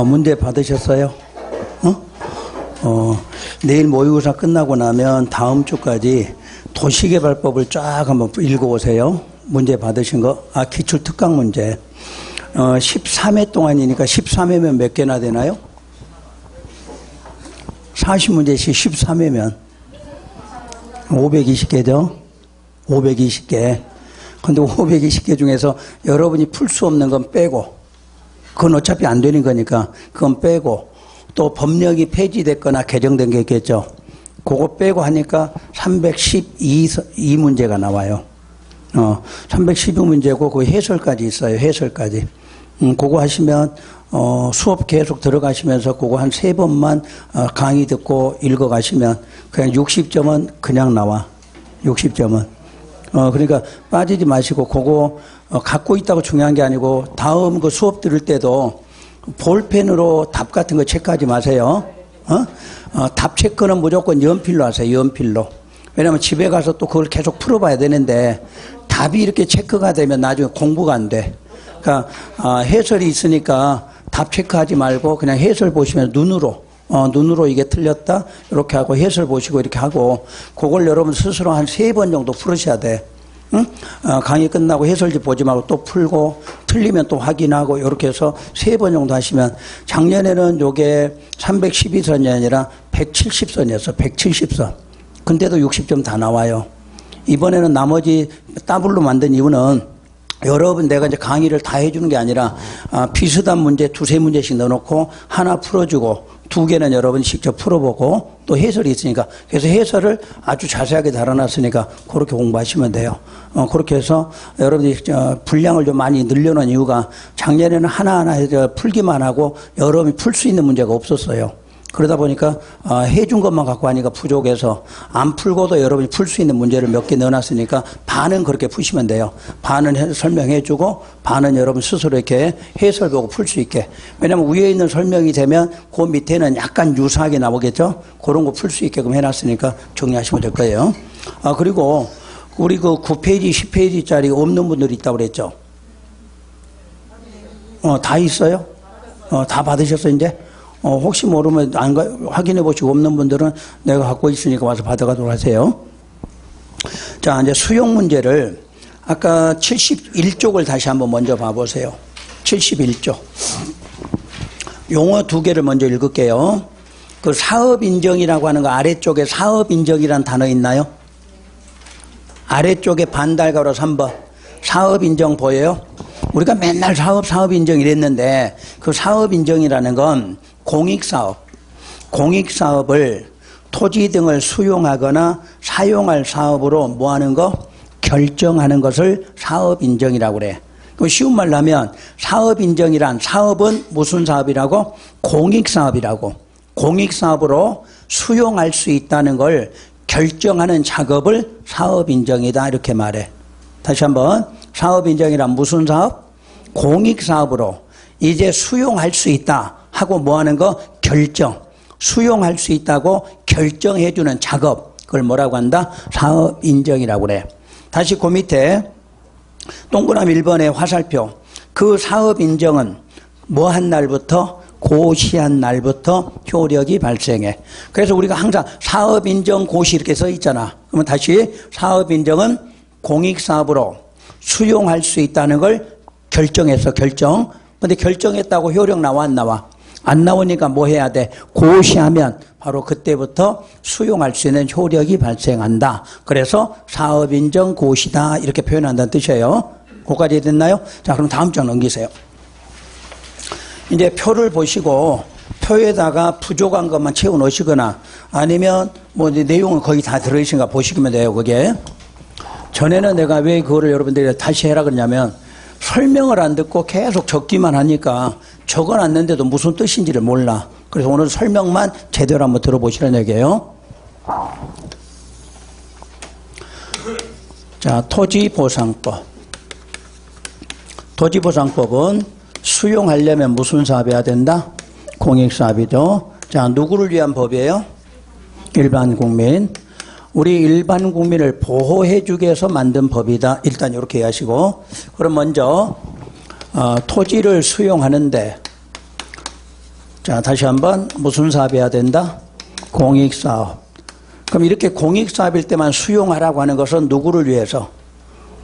문제 받으셨어요? 내일 모의고사 끝나고 나면 다음 주까지 도시개발법을 쫙 한번 읽어오세요. 문제 받으신 거. 기출특강 문제. 13회 동안이니까 13회면 몇 개나 되나요? 40문제씩 13회면 520개죠? 520개. 근데 520개 중에서 여러분이 풀 수 없는 건 빼고, 그건 어차피 안 되는 거니까 그건 빼고, 또 법령이 폐지됐거나 개정된 게 있겠죠. 그거 빼고 하니까 312문제가 나와요. 312문제고 그 해설까지 있어요. 해설까지. 그거 하시면 수업 계속 들어가시면서 그거 한 3번만 강의 듣고 읽어가시면 그냥 60점은 그냥 나와. 60점은. 그러니까 빠지지 마시고 그거 갖고 있다고 중요한 게 아니고 다음 그 수업 들을 때도 볼펜으로 답 같은 거 체크하지 마세요. 답 체크는 무조건 연필로 하세요. 연필로. 왜냐하면 집에 가서 또 그걸 계속 풀어봐야 되는데 답이 이렇게 체크가 되면 나중에 공부가 안 돼. 그러니까 해설이 있으니까 답 체크하지 말고 그냥 해설 보시면 눈으로 이게 틀렸다 이렇게 하고 해설 보시고 이렇게 하고 그걸 여러분 스스로 한 3번 정도 풀으셔야 돼. 응? 강의 끝나고 해설지 보지 말고 또 풀고 틀리면 또 확인하고 이렇게 해서 3번 정도 하시면 작년에는 요게 312선이 아니라 170선이었어. 170선. 근데도 60점 다 나와요. 이번에는 나머지 더블로 만든 이유는 여러분 내가 이제 강의를 다 해주는 게 아니라 비슷한 문제 2-3문제씩 넣어놓고 하나 풀어주고 2개는 여러분이 직접 풀어보고 또 해설이 있으니까 그래서 해설을 아주 자세하게 달아놨으니까 그렇게 공부하시면 돼요. 그렇게 해서 여러분이 분량을 좀 많이 늘려놓은 이유가 작년에는 하나하나 풀기만 하고 여러분이 풀 수 있는 문제가 없었어요. 그러다 보니까 해준 것만 갖고 하니까 부족해서 안 풀고도 여러분이 풀 수 있는 문제를 몇 개 넣어놨으니까 반은 그렇게 푸시면 돼요. 반은 설명해주고 반은 여러분 스스로 이렇게 해설 보고 풀 수 있게. 왜냐하면 위에 있는 설명이 되면 그 밑에는 약간 유사하게 나오겠죠. 그런 거 풀 수 있게끔 해놨으니까 정리하시면 될 거예요. 그리고 우리 그 9페이지 10페이지짜리 없는 분들이 있다고 그랬죠. 다 있어요? 다 받으셨어요 이제? 혹시 모르면 확인해 보시고 없는 분들은 내가 갖고 있으니까 와서 받아가도록 하세요. 자, 이제 수용 문제를 아까 71쪽을 다시 한번 먼저 봐보세요. 71쪽. 용어 2개를 먼저 읽을게요. 그 사업인정이라고 하는 거 아래쪽에 사업인정이라는 단어 있나요? 아래쪽에 반달가로 3번. 사업인정 보여요? 우리가 맨날 사업인정 이랬는데 그 사업인정이라는 건 공익사업을 토지 등을 수용하거나 사용할 사업으로 뭐 하는 거? 결정하는 것을 사업인정이라고 그래. 쉬운 말로 하면 사업인정이란 사업은 무슨 사업이라고? 공익사업이라고. 공익사업으로 수용할 수 있다는 걸 결정하는 작업을 사업인정이다 이렇게 말해. 다시 한번 사업인정이란 무슨 사업? 공익사업으로 이제 수용할 수 있다 하고 뭐 하는 거? 결정. 수용할 수 있다고 결정해 주는 작업. 그걸 뭐라고 한다? 사업인정이라고 그래. 다시 그 밑에 동그라미 1번의 화살표. 그 사업인정은 뭐 한 날부터? 고시한 날부터 효력이 발생해. 그래서 우리가 항상 사업인정 고시 이렇게 써 있잖아. 그러면 다시 사업인정은 공익사업으로 수용할 수 있다는 걸 결정해서 결정. 근데 결정했다고 효력 나와 안 나와? 안 나오니까 뭐 해야 돼? 고시하면 바로 그때부터 수용할 수 있는 효력이 발생한다. 그래서 사업인정 고시다 이렇게 표현한다는 뜻이에요. 그거까지 됐나요? 자, 그럼 다음 장 넘기세요. 이제 표를 보시고 표에다가 부족한 것만 채워 놓으시거나 아니면 뭐 내용은 거의 다 들어있으니까 보시면 돼요. 그게 전에는 내가 왜 그거를 여러분들이 다시 해라 그러냐면 설명을 안 듣고 계속 적기만 하니까 적어놨는데도 무슨 뜻인지를 몰라. 그래서 오늘 설명만 제대로 한번 들어보시라는 얘기예요. 자, 토지보상법. 토지보상법은 수용하려면 무슨 사업해야 된다? 공익사업이죠. 자, 누구를 위한 법이에요? 일반 국민. 우리 일반 국민을 보호해주기 위해서 만든 법이다. 일단 이렇게 이해하시고. 그럼 먼저 토지를 수용하는데 자, 다시 한번 무슨 사업해야 된다? 공익사업. 그럼 이렇게 공익사업일 때만 수용하라고 하는 것은 누구를 위해서?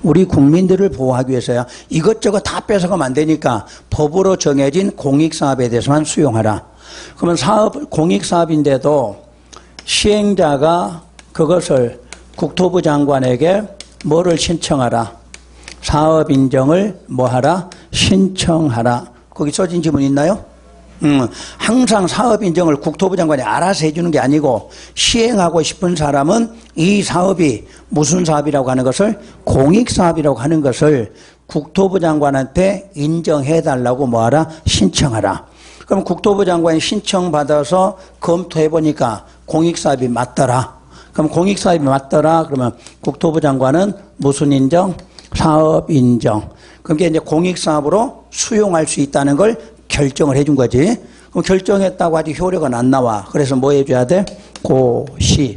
우리 국민들을 보호하기 위해서야. 이것저것 다 뺏어가면 안 되니까 법으로 정해진 공익사업에 대해서만 수용하라. 그러면 공익사업인데도 시행자가 그것을 국토부 장관에게 뭐를 신청하라? 사업인정을 뭐하라? 신청하라. 거기 써진 지문 있나요? 항상 사업인정을 국토부 장관이 알아서 해주는 게 아니고 시행하고 싶은 사람은 이 사업이 무슨 사업이라고 하는 것을 공익사업이라고 하는 것을 국토부 장관한테 인정해달라고 뭐하라? 신청하라. 그럼 국토부 장관이 신청받아서 검토해보니까 공익사업이 맞더라. 그럼 공익사업이 맞더라. 그러면 국토부 장관은 무슨 인정? 사업인정. 그게 이제 공익사업으로 수용할 수 있다는 걸 결정을 해준 거지. 그럼 결정했다고 아직 효력은 안 나와. 그래서 뭐 해줘야 돼? 고시.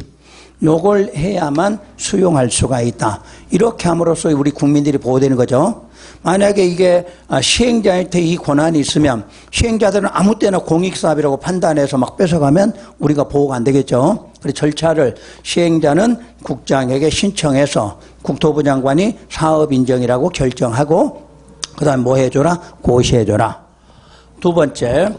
요걸 해야만 수용할 수가 있다. 이렇게 함으로써 우리 국민들이 보호되는 거죠. 만약에 이게 시행자한테 이 권한이 있으면 시행자들은 아무 때나 공익사업이라고 판단해서 막 뺏어가면 우리가 보호가 안 되겠죠. 그래서 절차를 시행자는 국장에게 신청해서 국토부 장관이 사업인정이라고 결정하고 그 다음에 뭐 해줘라? 고시해줘라. 두 번째,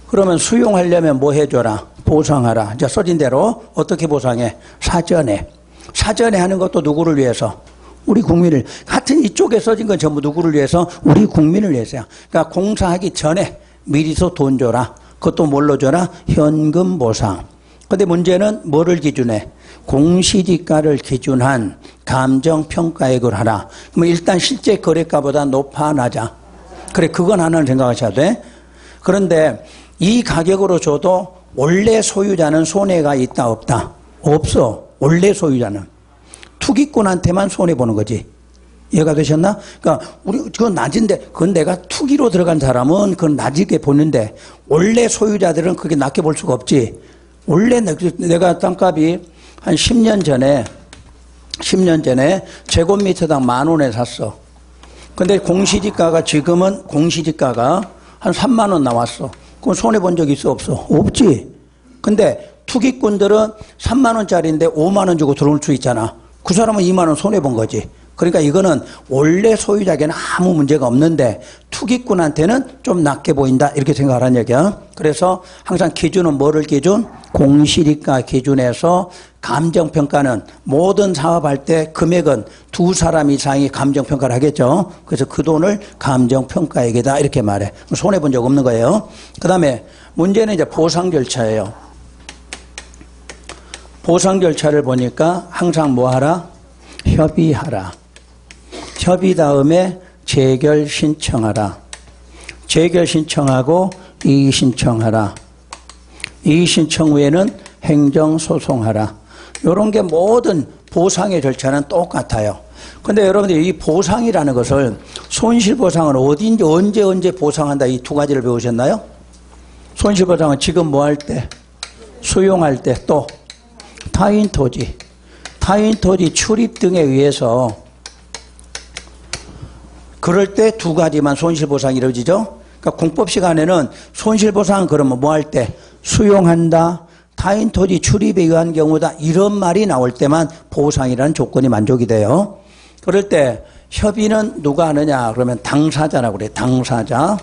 그러면 수용하려면 뭐 해줘라? 보상하라. 이제 써진 대로 어떻게 보상해? 사전에 하는 것도 누구를 위해서? 우리 국민을. 같은 이쪽에 써진 건 전부 누구를 위해서? 우리 국민을 위해서야. 그러니까 공사하기 전에 미리서 돈 줘라. 그것도 뭘로 줘라? 현금 보상. 근데 문제는 뭐를 기준해? 공시지가를 기준한 감정평가액을 하라. 그러면 일단 실제 거래가보다 높아 낮아? 그래, 그건 하나는 생각하셔야 돼. 그런데 이 가격으로 줘도 원래 소유자는 손해가 있다 없다? 없어. 원래 소유자는. 투기꾼한테만 손해보는 거지. 이해가 되셨나? 그러니까 우리 그건 낮은데 그건 내가 투기로 들어간 사람은 그건 낮게 보는데 원래 소유자들은 그게 낮게 볼 수가 없지. 원래 내가 땅값이 한 10년 전에 제곱미터당 10,000원에 샀어. 근데 공시지가가 지금은 공시지가가 한 3만 원 나왔어. 그럼 손해본 적 있어 없어? 없지. 근데 투기꾼들은 3만 원짜리인데 5만 원 주고 들어올 수 있잖아. 그 사람은 2만 원 손해본 거지. 그러니까 이거는 원래 소유자에게는 아무 문제가 없는데 투기꾼한테는 좀 낮게 보인다 이렇게 생각하라는 얘기야. 그래서 항상 기준은 뭐를 기준? 공시지가 기준에서 감정평가는 모든 사업할 때 금액은 2사람 이상이 감정평가를 하겠죠. 그래서 그 돈을 감정평가액이다 이렇게 말해. 손해본 적 없는 거예요. 그 다음에 문제는 이제 보상 절차예요. 보상 절차를 보니까 항상 뭐 하라? 협의하라. 협의 다음에 재결 신청하라. 재결 신청하고 이의 신청하라. 이의 신청 후에는 행정소송하라. 이런 게 모든 보상의 절차는 똑같아요. 근데 여러분들 이 보상이라는 것을 손실보상은 어딘지 언제 보상한다 이 두 가지를 배우셨나요? 손실보상은 지금 뭐 할 때? 수용할 때. 또 타인 토지 출입 등에 의해서 그럴 때 두 가지만 손실보상이 이루어지죠. 그러니까 공법 시간에는 손실보상 그러면 뭐 할 때? 수용한다. 타인 토지 출입에 의한 경우다. 이런 말이 나올 때만 보상이라는 조건이 만족이 돼요. 그럴 때 협의는 누가 하느냐? 그러면 당사자라고 그래. 당사자.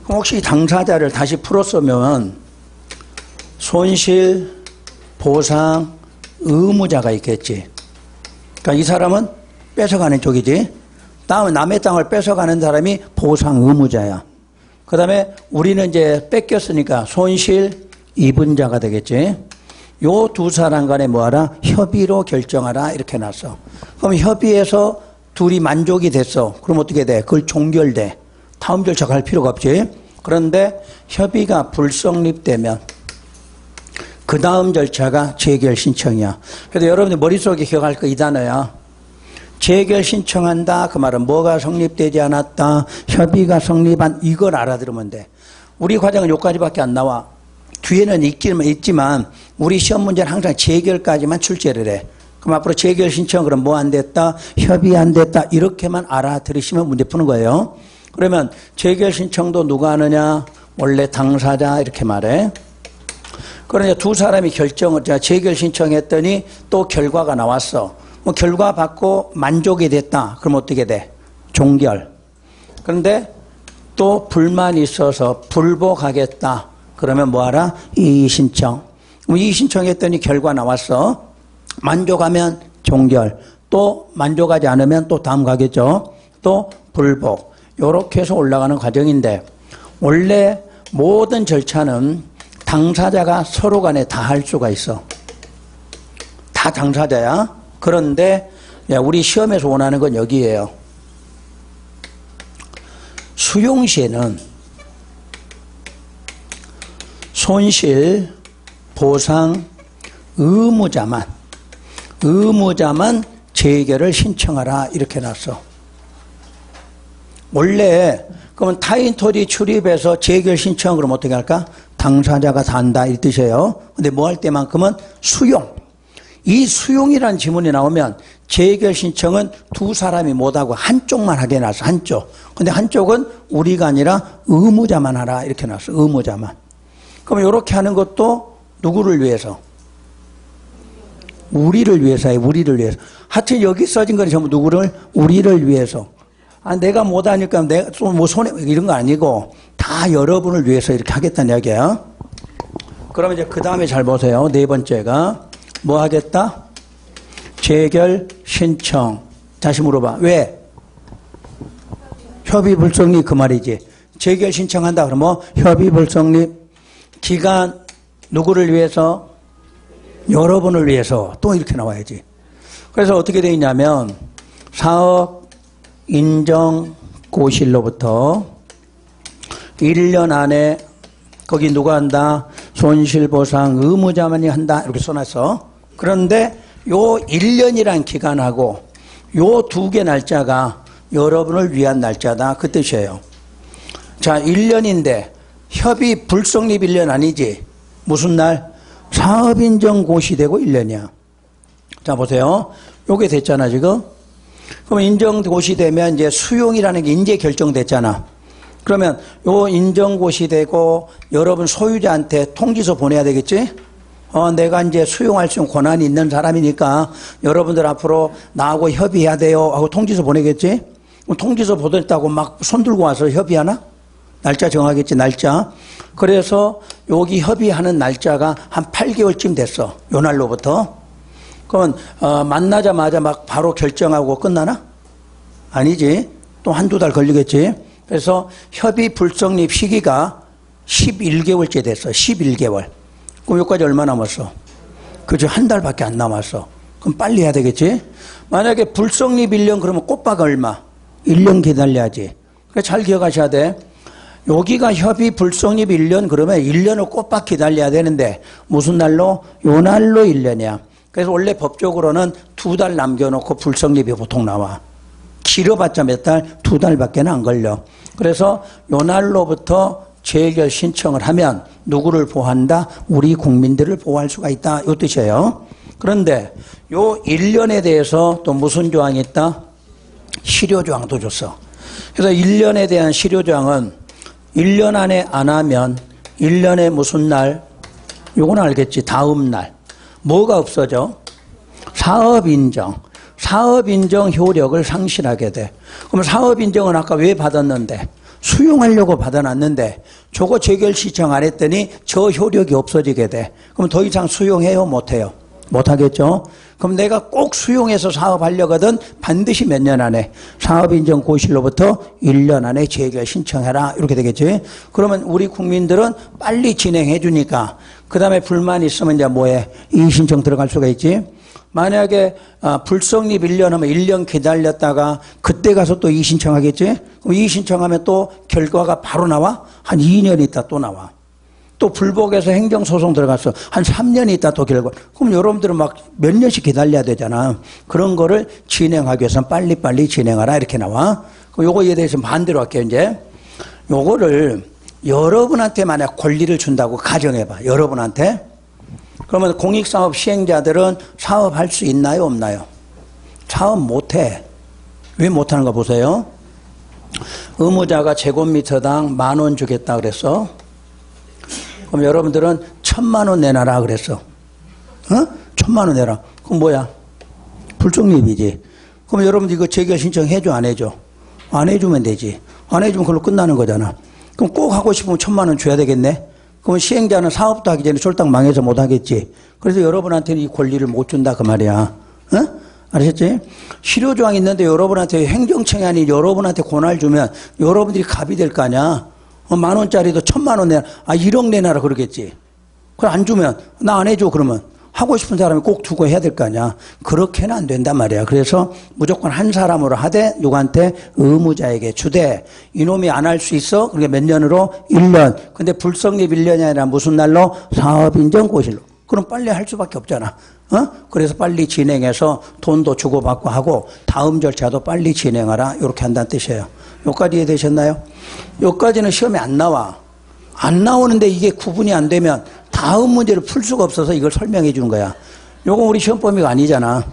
그럼 혹시 당사자를 다시 풀었으면 손실, 보상, 의무자가 있겠지. 그러니까 이 사람은 뺏어가는 쪽이지. 다음에 남의 땅을 뺏어가는 사람이 보상 의무자야. 그 다음에 우리는 이제 뺏겼으니까 손실 입은 자가 되겠지. 요 두 사람 간에 뭐하라? 협의로 결정하라 이렇게 놨어. 그럼 협의해서 둘이 만족이 됐어. 그럼 어떻게 돼? 그걸 종결돼. 다음 절차 갈 필요가 없지. 그런데 협의가 불성립되면 그 다음 절차가 재결 신청이야. 그래서 여러분들 머릿속에 기억할 거 이 단어야. 재결 신청한다. 그 말은 뭐가 성립되지 않았다. 협의가 성립한 이걸 알아들으면 돼. 우리 과정은 여기까지밖에 안 나와. 뒤에는 있지만 우리 시험 문제는 항상 재결까지만 출제를 해. 그럼 앞으로 재결 신청 그럼 뭐 안 됐다. 협의 안 됐다. 이렇게만 알아들으시면 문제 푸는 거예요. 그러면 재결 신청도 누가 하느냐? 원래 당사자 이렇게 말해. 그러니까 두 사람이 결정을 재결 신청했더니 또 결과가 나왔어. 뭐 결과 받고 만족이 됐다. 그럼 어떻게 돼? 종결. 그런데 또 불만이 있어서 불복하겠다. 그러면 뭐하라? 이의 신청. 이의 신청했더니 결과 나왔어. 만족하면 종결. 또 만족하지 않으면 또 다음 가겠죠. 또 불복. 이렇게 해서 올라가는 과정인데 원래 모든 절차는 당사자가 서로 간에 다 할 수가 있어. 다 당사자야. 그런데 우리 시험에서 원하는 건 여기예요. 수용시에는 손실, 보상, 의무자만 재결을 신청하라 이렇게 놨어. 원래 그러면 타인토지 출입해서 재결 신청 그럼 어떻게 할까? 당사자가 다 한다 이 뜻이에요. 근데 뭐 할 때만큼은 수용. 이 수용이라는 지문이 나오면 재결 신청은 두 사람이 못하고 한쪽만 하게 놨어. 한쪽. 근데 한쪽은 우리가 아니라 의무자만 하라 이렇게 놨어. 의무자만. 그럼 이렇게 하는 것도 누구를 위해서? 우리를 위해서예요. 우리를 위해서. 하여튼 여기 써진 건 전부 누구를? 우리를 위해서. 내가 못하니까 내가 뭐 손해 이런 거 아니고 다 여러분을 위해서 이렇게 하겠다는 이야기야. 그러면 이제 그 다음에 잘 보세요. 네 번째가 뭐 하겠다? 재결 신청. 다시 물어봐. 왜? 협의 불성립 그 말이지. 재결 신청한다 그러면 협의 불성립 기간 누구를 위해서? 여러분을 위해서. 또 이렇게 나와야지. 그래서 어떻게 되어 있냐면 사업 인정 고실로부터 1년 안에 거기 누가 한다? 손실보상 의무자만이 한다. 이렇게 써놨어. 그런데 요 1년이란 기간하고 요 두 개 날짜가 여러분을 위한 날짜다. 그 뜻이에요. 자, 1년인데 협의 불성립 1년 아니지? 무슨 날? 사업인정 고시되고 1년이야. 자, 보세요. 요게 됐잖아, 지금. 그럼 인정고시되면 이제 수용이라는 게 이제 결정됐잖아. 그러면 요 인정고시되고 여러분 소유자한테 통지서 보내야 되겠지? 내가 이제 수용할 수 있는 권한이 있는 사람이니까 여러분들 앞으로 나하고 협의해야 돼요 하고 통지서 보내겠지? 통지서 보냈다고 막 손 들고 와서 협의하나? 날짜 정하겠지, 날짜. 그래서 여기 협의하는 날짜가 한 8개월쯤 됐어. 요 날로부터. 그러면 만나자마자 막 바로 결정하고 끝나나? 아니지. 또 한두 달 걸리겠지. 그래서 협의 불성립 시기가 11개월째 됐어. 11개월. 그럼 여기까지 얼마 남았어? 그죠? 한 달밖에 안 남았어. 그럼 빨리 해야 되겠지? 만약에 불성립 1년 그러면 꽃박 얼마? 1년 기다려야지. 그래 잘 기억하셔야 돼. 여기가 협의 불성립 1년 그러면 1년을 꽃박 기다려야 되는데 무슨 날로? 요 날로 1년이야. 그래서 원래 법적으로는 2달 남겨놓고 불성립이 보통 나와. 길어봤자 몇 달? 2달밖에 안 걸려. 그래서 요 날로부터 재결 신청을 하면 누구를 보호한다? 우리 국민들을 보호할 수가 있다. 이 뜻이에요. 그런데 요 1년에 대해서 또 무슨 조항이 있다? 실효조항도 줬어. 그래서 1년에 대한 실효조항은 1년 안에 안 하면 1년에 무슨 날? 요건 알겠지. 다음 날. 뭐가 없어져? 사업인정. 사업인정 효력을 상실하게 돼. 그럼 사업인정은 아까 왜 받았는데? 수용하려고 받아놨는데 저거 재결 신청 안 했더니 저 효력이 없어지게 돼. 그럼 더 이상 수용해요? 못해요? 못하겠죠? 그럼 내가 꼭 수용해서 사업하려거든 반드시 몇 년 안에 사업인정 고실로부터 1년 안에 재결 신청해라 이렇게 되겠지. 그러면 우리 국민들은 빨리 진행해 주니까 그 다음에 불만 있으면 이제 뭐해? 이의신청 들어갈 수가 있지. 만약에 불성립 1년 하면 1년 기다렸다가 그때 가서 또 이의신청하겠지. 그럼 이의신청하면 또 결과가 바로 나와? 한 2년 있다 또 나와. 또 불복해서 행정소송 들어갔어. 한 3년 있다 또 결과. 그럼 여러분들은 막 몇 년씩 기다려야 되잖아. 그런 거를 진행하기 위해서는 빨리빨리 진행하라 이렇게 나와. 그럼 요거에 대해서 반대로 할게요 이제. 요거를 여러분한테 만약 권리를 준다고 가정해봐. 여러분한테. 그러면 공익사업 시행자들은 사업할 수 있나요 없나요? 사업 못해. 왜 못하는 거 보세요. 의무자가 제곱미터당 10,000원 주겠다 그랬어. 그럼 여러분들은 1,000,000원 내놔라 그랬어. 1,000,000원 내라. 그럼 뭐야? 불성립이지. 그럼 여러분들 이거 재결 신청해줘, 안 해줘? 안 해주면 되지. 안 해주면 그걸로 끝나는 거잖아. 그럼 꼭 하고 싶으면 1,000,000원 줘야 되겠네? 그럼 시행자는 사업도 하기 전에 쫄딱 망해서 못 하겠지. 그래서 여러분한테는 이 권리를 못 준다 그 말이야. 아셨지? 실효조항이 있는데 여러분한테 행정청이 아닌 여러분한테 권한을 주면 여러분들이 갑이 될 거 아니야. 10,000원짜리도 1,000,000원 내라. 1억 내놔라 그러겠지. 그걸 안 주면 나 안 해줘 그러면 하고 싶은 사람이 꼭 두고 해야 될 거 아니야. 그렇게는 안 된단 말이야. 그래서 무조건 한 사람으로 하되 누구한테? 의무자에게 주되. 이놈이 안 할 수 있어? 그러니까 몇 년으로? 1년. 근데 불성립 1년이 아니라 무슨 날로? 사업인정 고실로. 그럼 빨리 할 수밖에 없잖아. 그래서 빨리 진행해서 돈도 주고받고 하고 다음 절차도 빨리 진행하라. 이렇게 한다는 뜻이에요. 여기까지 이해되셨나요? 여기까지는 시험에 안 나와. 안 나오는데 이게 구분이 안 되면 다음 문제를 풀 수가 없어서 이걸 설명해 주는 거야. 요거 우리 시험 범위가 아니잖아.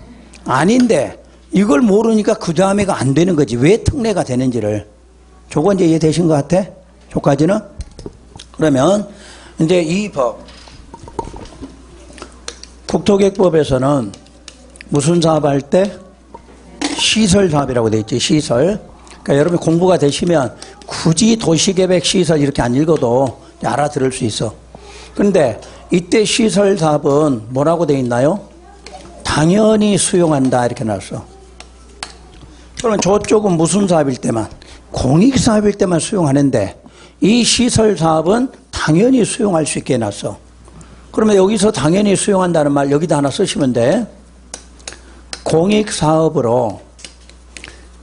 아닌데 이걸 모르니까 그 다음에가 안 되는 거지. 왜 특례가 되는지를. 저거 이제 이해되신 것 같아? 저까지는? 그러면 이제 이 법. 국토계획법에서는 무슨 사업할 때? 시설 사업이라고 돼 있지. 시설. 그러니까 여러분 공부가 되시면 굳이 도시계획 시설 이렇게 안 읽어도 알아들을 수 있어. 그런데 이때 시설 사업은 뭐라고 돼 있나요? 당연히 수용한다 이렇게 나왔어. 그러면 저쪽은 무슨 사업일 때만? 공익사업일 때만 수용하는데 이 시설 사업은 당연히 수용할 수 있게 해놨어. 그러면 여기서 당연히 수용한다는 말 여기다 하나 쓰시면 돼. 공익사업으로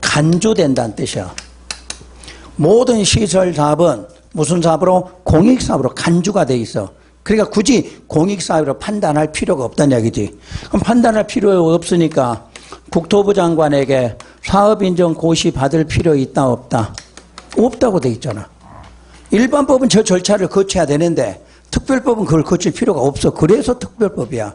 간주된다는 뜻이야. 모든 시설 사업은 무슨 사업으로? 공익사업으로 간주가 돼 있어. 그러니까 굳이 공익사업으로 판단할 필요가 없다는 얘기지. 그럼 판단할 필요가 없으니까 국토부 장관에게 사업인정 고시 받을 필요 있다 없다? 없다고 돼 있잖아. 일반법은 저 절차를 거쳐야 되는데 특별법은 그걸 거칠 필요가 없어. 그래서 특별법이야.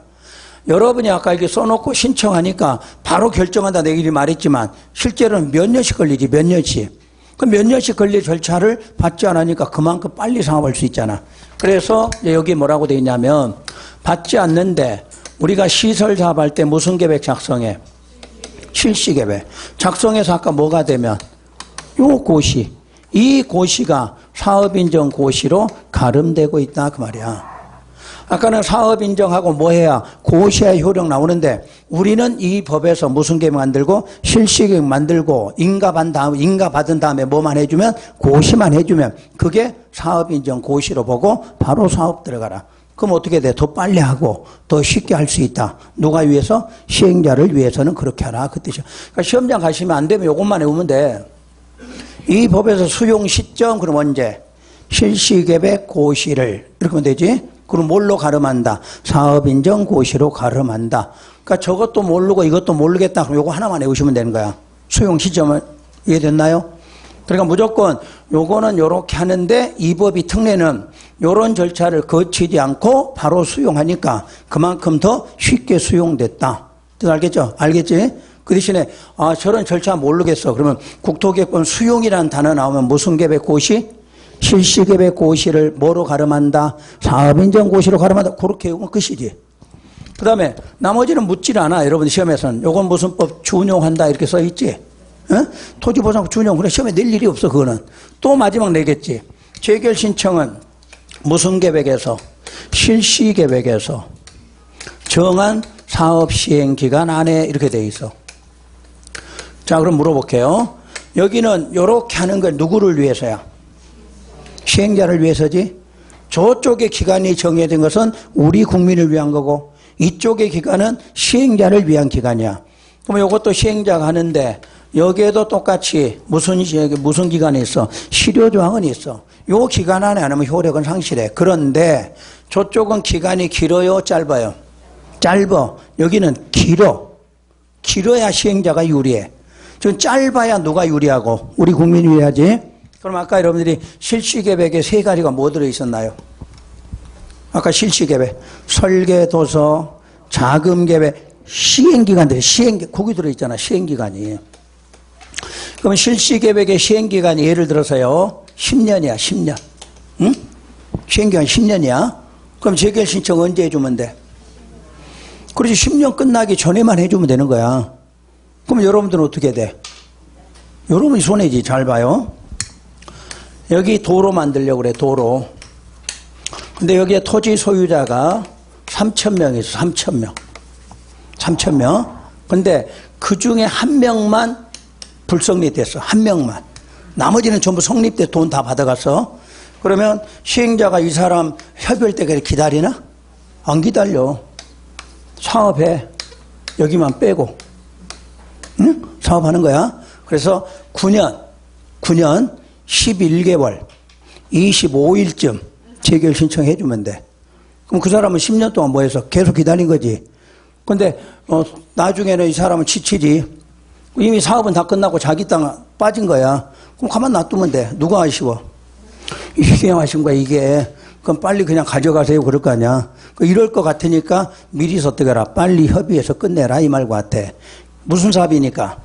여러분이 아까 이렇게 써놓고 신청하니까 바로 결정한다 내가 말했지만 실제로는 몇 년씩 걸리지. 몇 년씩. 그 몇 년씩 걸릴 절차를 받지 않으니까 그만큼 빨리 사업할 수 있잖아. 그래서 여기 뭐라고 돼 있냐면 받지 않는데 우리가 시설 사업할 때 무슨 계획 작성해? 실시계획. 작성해서 아까 뭐가 되면? 요 고시. 이 고시가 사업인정 고시로 가름되고 있다 그 말이야. 아까는 사업인정하고 뭐 해야? 고시야 효력 나오는데 우리는 이 법에서 무슨 계획 만들고 실시계획 만들고 인가 받은 다음에 뭐만 해주면? 고시만 해주면 그게 사업인정 고시로 보고 바로 사업 들어가라. 그럼 어떻게 돼? 더 빨리 하고 더 쉽게 할 수 있다. 누가 위해서? 시행자를 위해서는 그렇게 하라 그 뜻이야. 그러니까 시험장 가시면 안 되면 이것만 외우면 돼. 이 법에서 수용 시점 그럼 언제? 실시계획 고시를 이렇게 하면 되지. 그럼 뭘로 가름한다? 사업인정 고시로 가름한다. 그러니까 저것도 모르고 이것도 모르겠다. 그럼 요거 하나만 외우시면 되는 거야. 수용 시점은 이해됐나요? 그러니까 무조건 요거는 요렇게 하는데 이 법이 특례는 요런 절차를 거치지 않고 바로 수용하니까 그만큼 더 쉽게 수용됐다. 뜻 알겠죠? 알겠지? 그 대신에 저런 절차 모르겠어. 그러면 국토계획법 수용이라는 단어 나오면 무슨 계획 고시? 실시계획 고시를 뭐로 가름한다? 사업인정 고시로 가름한다. 그렇게 외우면 끝이지. 그 다음에 나머지는 묻질 않아. 여러분 시험에서는. 요건 무슨 법 준용한다 이렇게 써있지. 토지보상 준용. 그래 시험에 낼 일이 없어 그거는. 또 마지막 내겠지. 재결 신청은 무슨 계획에서? 실시계획에서 정한 사업 시행 기간 안에 이렇게 돼 있어. 자 그럼 물어볼게요. 여기는 요렇게 하는 걸 누구를 위해서야? 시행자를 위해서지. 저쪽의 기간이 정해진 것은 우리 국민을 위한 거고 이쪽의 기간은 시행자를 위한 기간이야. 그럼 이것도 시행자가 하는데 여기에도 똑같이 무슨 기간이 있어? 실효조항은 있어. 요 기간 안에 안 하면 효력은 상실해. 그런데 저쪽은 기간이 길어요? 짧아요? 짧아. 여기는 길어. 길어야 시행자가 유리해. 지금 짧아야 누가 유리하고? 우리 국민이 유리하지. 그럼 아까 여러분들이 실시계획에 세 가지가 뭐 들어있었나요? 아까 실시계획, 설계도서, 자금계획, 시행기관들, 거기 들어있잖아, 시행기간이. 그럼 실시계획의 시행기간이 예를 들어서요, 10년이야, 10년. 응? 시행기간 10년이야. 그럼 재결 신청 언제 해주면 돼? 그렇지, 10년 끝나기 전에만 해주면 되는 거야. 그럼 여러분들은 어떻게 돼? 여러분이 손해지. 잘 봐요. 여기 도로 만들려고 그래, 도로. 근데 여기에 토지 소유자가 3,000명이 있어, 3,000명. 3,000명. 근데 그 중에 한 명만 불성립됐어, 한 명만. 나머지는 전부 성립돼 돈 다 받아갔어. 그러면 시행자가 이 사람 협의할 때까지 기다리나? 안 기다려. 사업해. 여기만 빼고. 응? 사업하는 거야. 그래서 9년 11개월 25일쯤 재결 신청해 주면 돼. 그럼 그 사람은 10년 동안 뭐 해서 계속 기다린 거지. 근데 나중에는 이 사람은 지치지. 이미 사업은 다 끝나고 자기 땅 빠진 거야. 그럼 가만 놔두면 돼. 누가 아쉬워? 이게 아쉬운 거야, 이게. 그럼 빨리 그냥 가져가세요. 그럴 거 아니야. 이럴 것 같으니까 미리서 어떻게 해라. 빨리 협의해서 끝내라. 이 말 같아. 무슨 사업이니까?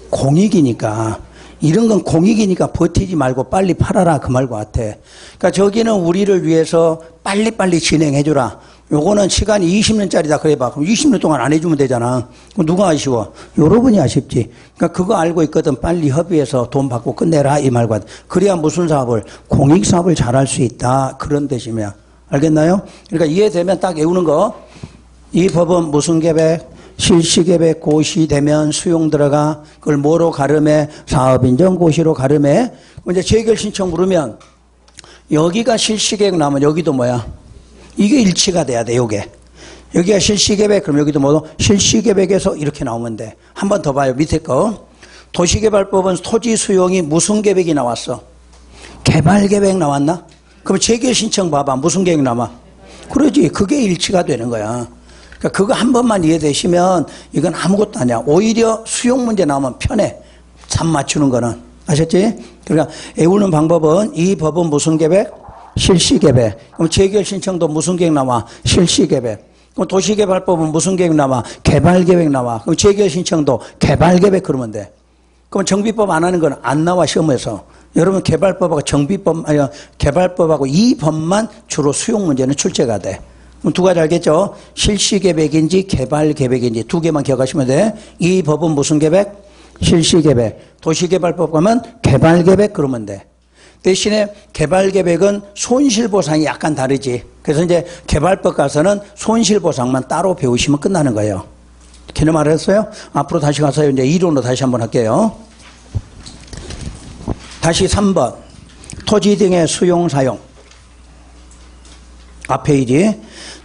공익이니까. 이런 건 공익이니까 버티지 말고 빨리 팔아라. 그 말 같아. 그러니까 저기는 우리를 위해서 빨리빨리 진행해주라. 요거는 시간이 20년짜리다 그래봐. 그럼 20년 동안 안 해주면 되잖아. 그럼 누가 아쉬워? 여러분이 아쉽지. 그러니까 그거 알고 있거든. 빨리 협의해서 돈 받고 끝내라. 이 말과. 그래야 무슨 사업을? 공익사업을 잘할 수 있다. 그런 뜻이며. 알겠나요? 그러니까 이해되면 딱 외우는 거. 이 법은 무슨 계획? 실시계획 고시되면 수용 들어가. 그걸 뭐로 가름해? 사업인정 고시로 가름해. 이제 재결 신청 부르면 여기가 실시계획 나오면 여기도 뭐야? 이게 일치가 돼야 돼, 요게. 여기가 실시계획, 그럼 여기도 뭐, 실시계획에서 이렇게 나오면 돼. 한 번 더 봐요, 밑에 거. 도시개발법은 토지 수용이 무슨 계획이 나왔어? 개발계획 나왔나? 그럼 재결 신청 봐봐. 무슨 계획 나와? 그러지. 그게 일치가 되는 거야. 그러니까 그거 한 번만 이해되시면 이건 아무것도 아니야. 오히려 수용 문제 나오면 편해. 잠 맞추는 거는. 아셨지? 그러니까 외우는 방법은 이 법은 무슨 계획? 실시계획. 그럼 재결 신청도 무슨 계획 나와? 실시계획. 그럼 도시개발법은 무슨 계획 나와? 개발계획 나와. 그럼 재결 신청도 개발계획 그러면 돼. 그럼 정비법 안 하는 건 안 나와, 시험에서. 여러분 개발법하고 개발법하고 이 법만 주로 수용 문제는 출제가 돼. 그럼 두 가지 알겠죠? 실시계획인지 개발계획인지 두 개만 기억하시면 돼. 이 법은 무슨 계획? 실시계획. 도시개발법 가면 개발계획 그러면 돼. 대신에 개발계획은 손실보상이 약간 다르지. 그래서 이제 개발법 가서는 손실보상만 따로 배우시면 끝나는 거예요. 개념 알았어요? 앞으로 다시 가서 이제 이론으로 다시 한번 할게요. 다시 3번. 토지 등의 수용, 사용. 앞 페이지.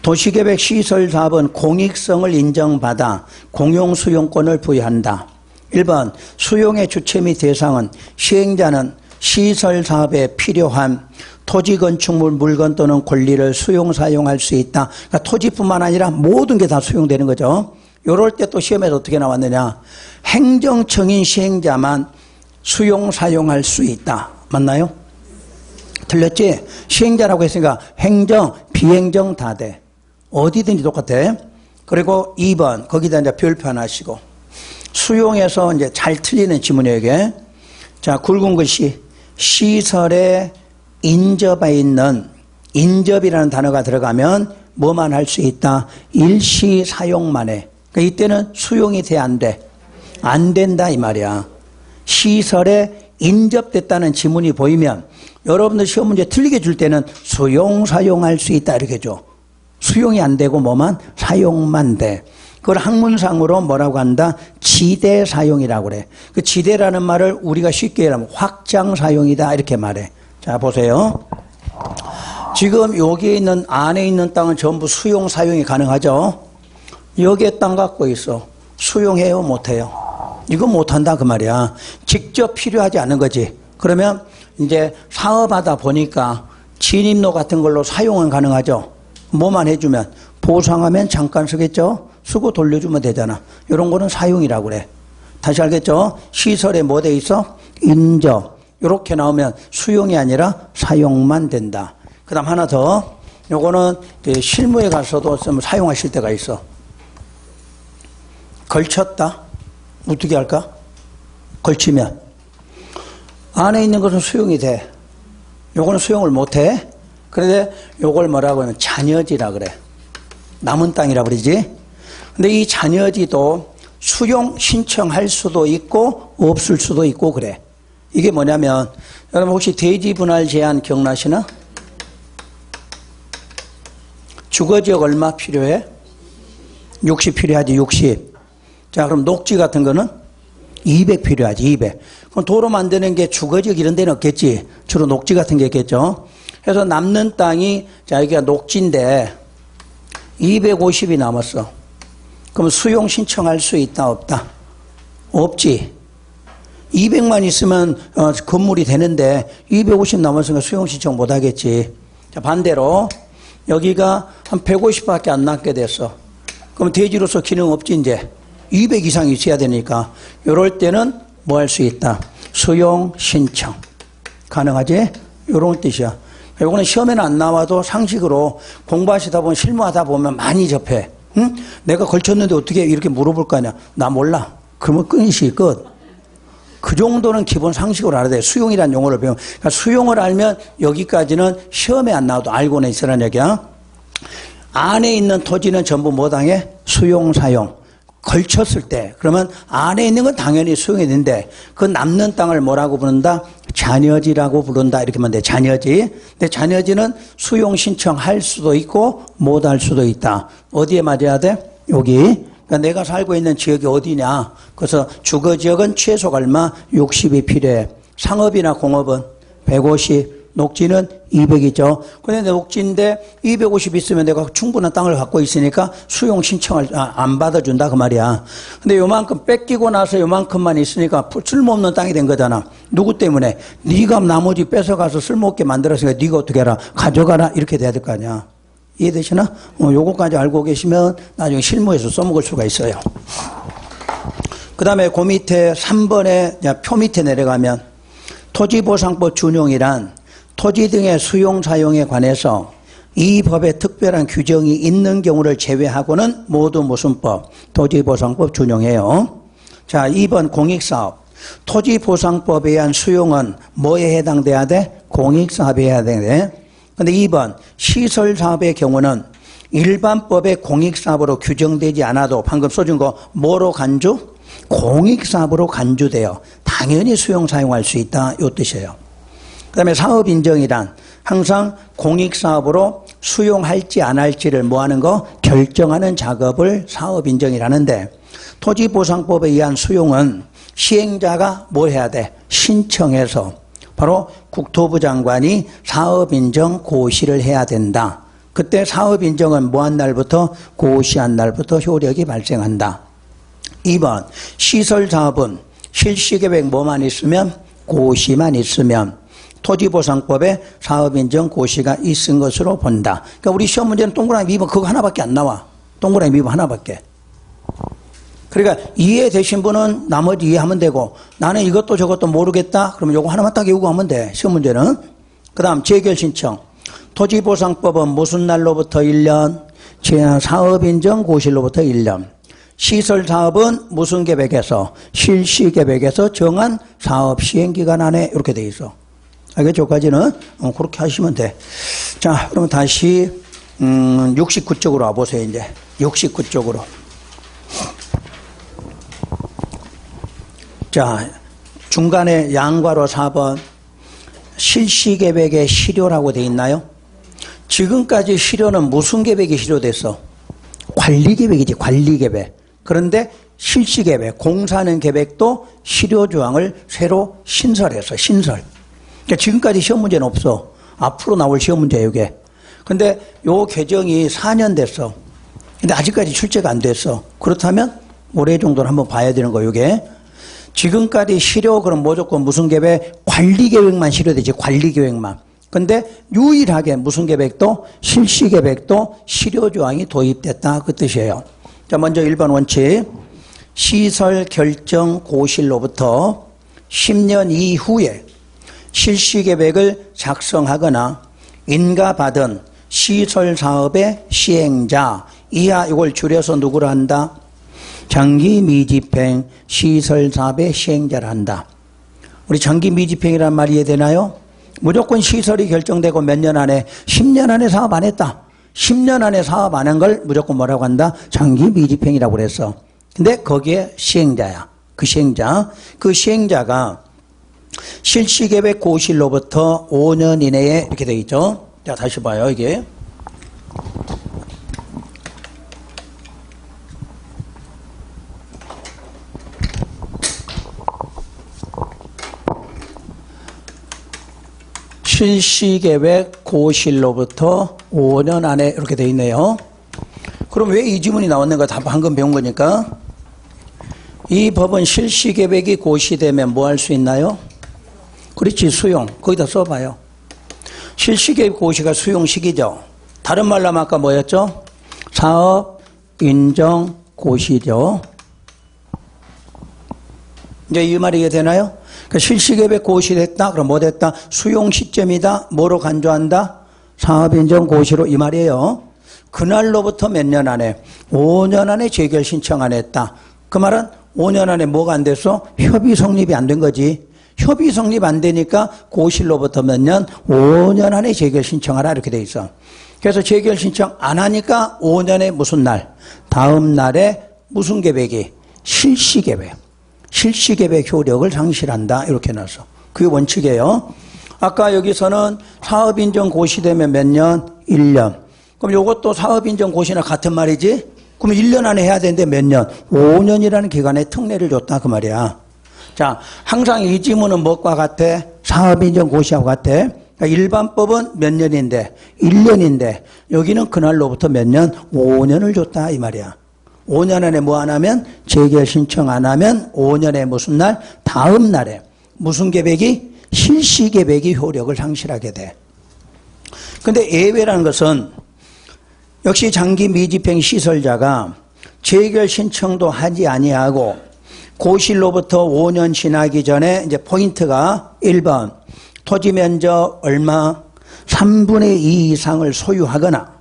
도시계획 시설사업은 공익성을 인정받아 공용수용권을 부여한다. 1번. 수용의 주체 및 대상은 시행자는 시설사업에 필요한 토지 건축물, 물건 또는 권리를 수용, 사용할 수 있다. 그러니까 토지뿐만 아니라 모든 게 다 수용되는 거죠. 이럴 때 또 시험에서 어떻게 나왔느냐. 행정청인 시행자만 수용, 사용할 수 있다. 맞나요? 틀렸지? 시행자라고 했으니까 행정, 비행정 다 돼. 어디든지 똑같아. 그리고 2번, 거기다 이제 별표 하나 하시고. 수용에서 이제 잘 틀리는 지문이에요, 이게. 자, 굵은 글씨. 시설에 인접해 있는, 인접이라는 단어가 들어가면 뭐만 할 수 있다? 일시 사용만 해. 그러니까 이때는 수용이 돼, 안 돼? 안 된다, 이 말이야. 시설에 인접됐다는 지문이 보이면 여러분들 시험 문제 틀리게 줄 때는 수용, 사용할 수 있다, 이렇게 줘. 수용이 안 되고 뭐만? 사용만 돼. 그걸 학문상으로 뭐라고 한다? 지대 사용이라고 그래. 그 지대라는 말을 우리가 쉽게 얘기하면 확장 사용이다 이렇게 말해. 자, 보세요. 지금 여기에 있는 안에 있는 땅은 전부 수용 사용이 가능하죠. 여기에 땅 갖고 있어. 수용해요, 못해요? 이거 못한다 그 말이야. 직접 필요하지 않은 거지. 그러면 이제 사업하다 보니까 진입로 같은 걸로 사용은 가능하죠. 뭐만 해주면 보상하면 잠깐 쓰겠죠. 쓰고 돌려주면 되잖아. 이런 거는 사용이라고 그래. 다시 알겠죠? 시설에 뭐 돼 있어? 인접. 이렇게 나오면 수용이 아니라 사용만 된다. 그 다음 하나 더. 요거는 실무에 가서도 사용하실 때가 있어. 걸쳤다. 어떻게 할까? 걸치면. 안에 있는 것은 수용이 돼. 요거는 수용을 못 해. 그런데 요걸 뭐라고 하면 잔여지라 그래. 남은 땅이라 그러지. 근데 이 잔여지도 수용 신청할 수도 있고 없을 수도 있고 그래. 이게 뭐냐면 여러분 혹시 대지 분할 제한 기억나시나? 주거지역 얼마 필요해? 60 필요하지, 60. 자, 그럼 녹지 같은 거는 200 필요하지, 200. 그럼 도로 만드는 게 주거지역 이런 데는 없겠지. 주로 녹지 같은 게 있겠죠. 그래서 남는 땅이, 자, 여기가 녹지인데 250이 남았어. 그럼 수용 신청할 수 있다, 없다? 없지. 200만 있으면 건물이 되는데 250 남았으니까 수용 신청 못 하겠지. 자, 반대로 여기가 한 150밖에 안 남게 됐어. 그럼 대지로서 기능 없지, 이제. 200 이상이 있어야 되니까. 이럴 때는 뭐 할 수 있다? 수용 신청. 가능하지? 이런 뜻이야. 이거는 시험에는 안 나와도 상식으로 공부하시다 보면 실무하다 보면 많이 접해. 응? 내가 걸쳤는데 어떻게 이렇게 물어볼 거 아니야? 나 몰라. 그러면 끝이 끝. 그 정도는 기본 상식으로 알아야 돼. 수용이라는 용어를 배우면. 그러니까 수용을 알면 여기까지는 시험에 안 나와도 알고는 있으라는 얘기야. 안에 있는 토지는 전부 뭐 당해? 수용, 사용. 걸쳤을 때. 그러면 안에 있는 건 당연히 수용이 되는데 그 남는 땅을 뭐라고 부른다? 잔여지라고 부른다. 이렇게 하면 돼. 잔여지. 근데 잔여지는 수용 신청할 수도 있고 못 할 수도 있다. 어디에 맞아야 돼? 여기. 그러니까 내가 살고 있는 지역이 어디냐. 그래서 주거지역은 최소가 얼마? 60이 필요해. 상업이나 공업은 150, 녹지는 200이죠. 그런데 녹지인데 250 있으면 내가 충분한 땅을 갖고 있으니까 수용 신청을 안 받아준다 그 말이야. 근데 요만큼 뺏기고 나서 요만큼만 있으니까 쓸모없는 땅이 된 거잖아. 누구 때문에? 네가 나머지 뺏어가서 쓸모없게 만들었으니까 네가 어떻게 해라? 가져가라. 이렇게 돼야 될 거 아니야. 이해되시나? 요거까지 알고 계시면 나중에 실무에서 써먹을 수가 있어요. 그 다음에 그 밑에 3번에 표 밑에 내려가면 토지보상법 준용이란 토지 등의 수용 사용에 관해서 이 법에 특별한 규정이 있는 경우를 제외하고는 모두 무슨 법? 토지보상법 준용해요. 자, 2번 공익사업. 토지보상법에 의한 수용은 뭐에 해당돼야 돼? 공익사업에 해야 돼. 근데 2번 시설사업의 경우는 일반법의 공익사업으로 규정되지 않아도 방금 써준 거 뭐로 간주? 공익사업으로 간주돼요. 당연히 수용 사용할 수 있다. 이 뜻이에요. 그 다음에 사업인정이란 항상 공익사업으로 수용할지 안 할지를 뭐 하는 거? 결정하는 작업을 사업인정이라는데 토지보상법에 의한 수용은 시행자가 뭐 해야 돼? 신청해서 바로 국토부 장관이 사업인정 고시를 해야 된다. 그때 사업인정은 뭐 한 날부터? 고시한 날부터 효력이 발생한다. 2번 시설사업은 실시계획 뭐만 있으면? 고시만 있으면 토지보상법에 사업인정 고시가 있은 것으로 본다. 그러니까 우리 시험 문제는 동그라미 2번 그거 하나밖에 안 나와. 동그라미 2번 하나밖에. 그러니까 이해되신 분은 나머지 이해하면 되고 나는 이것도 저것도 모르겠다. 그러면 요거 하나만 딱 외우고 하면 돼. 시험 문제는. 그 다음 재결신청. 토지보상법은 무슨 날로부터 1년? 사업인정 고시로부터 1년. 시설사업은 무슨 계획에서? 실시계획에서 정한 사업시행기간 안에 이렇게 돼 있어. 알겠죠? 여기까지는 그렇게 하시면 돼. 자, 그러면 다시 69쪽으로 와보세요. 이제 69쪽으로. 자, 중간에 양괄호 4번 실시계획의 실효라고 돼 있나요? 지금까지 실효는 무슨 계획이 실효됐어? 관리계획이지, 관리계획. 그런데 실시계획, 공사하는 계획도 실효조항을 새로 신설해서 신설. 그러니까 지금까지 시험 문제는 없어. 앞으로 나올 시험 문제예요, 이게. 근데 요 개정이 4년 됐어. 근데 아직까지 출제가 안 됐어. 그렇다면 올해 정도는 한번 봐야 되는 거예요, 이게. 지금까지 실효, 그럼 무조건 무슨 계획? 관리계획만 실효되지, 관리계획만. 근데 유일하게 무슨 계획도? 실시계획도 실효조항이 도입됐다. 그 뜻이에요. 자, 먼저 1번 원칙. 시설 결정 고시로부터 10년 이후에 실시계획을 작성하거나 인가받은 시설사업의 시행자 이하 이걸 줄여서 누구로 한다? 장기 미집행 시설 사업의 시행자를 한다. 우리 장기 미집행이란 말이 이해되나요? 무조건 시설이 결정되고 몇 년 안에 10년 안에 사업 안 했다. 10년 안에 사업 안 한 걸 무조건 뭐라고 한다? 장기 미집행이라고 그랬어. 근데 거기에 시행자야. 그 시행자가 실시계획 고시로부터 5년 이내에 이렇게 되어 있죠. 자, 다시 봐요, 이게. 실시계획 고시로부터 5년 안에 이렇게 되어 있네요. 그럼 왜 이 지문이 나왔는가? 다 방금 배운 거니까. 이 법은 실시계획이 고시되면 뭐 할 수 있나요? 그렇지, 수용. 거기다 써봐요. 실시계획 고시가 수용식이죠. 다른 말로 하면 아까 뭐였죠? 사업 인정 고시죠. 이제 이 말이 이해되나요? 그러니까 실시계획 고시됐다. 그럼 뭐 됐다? 수용 시점이다. 뭐로 간주한다? 사업 인정 고시로 이 말이에요. 그날로부터 몇 년 안에? 5년 안에 재결 신청 안 했다. 그 말은 5년 안에 뭐가 안 됐어? 협의 성립이 안 된 거지. 협의 성립 안 되니까 고시로부터 몇 년? 5년 안에 재결 신청하라 이렇게 돼 있어. 그래서 재결 신청 안 하니까 5년에 무슨 날? 다음 날에 무슨 계획이? 실시계획. 실시계획 효력을 상실한다 이렇게 해놨어. 그게 원칙이에요. 아까 여기서는 사업인정 고시되면 몇 년? 1년. 그럼 이것도 사업인정 고시나 같은 말이지? 그럼 1년 안에 해야 되는데 몇 년? 5년이라는 기간에 특례를 줬다 그 말이야. 자, 항상 이 지문은 뭐과 같아? 사업인정 고시하고 같아. 그러니까 일반법은 몇 년인데? 1년인데 여기는 그날로부터 몇 년? 5년을 줬다 이 말이야. 5년 안에 뭐 안 하면? 재결 신청 안 하면 5년에 무슨 날? 다음 날에 무슨 계획이? 실시 계획이 효력을 상실하게 돼. 근데 예외라는 것은 역시 장기 미집행 시설자가 재결 신청도 하지 아니하고 고시로부터 5년 지나기 전에 이제 포인트가 1번 토지 면적 얼마 3분의 2 이상을 소유하거나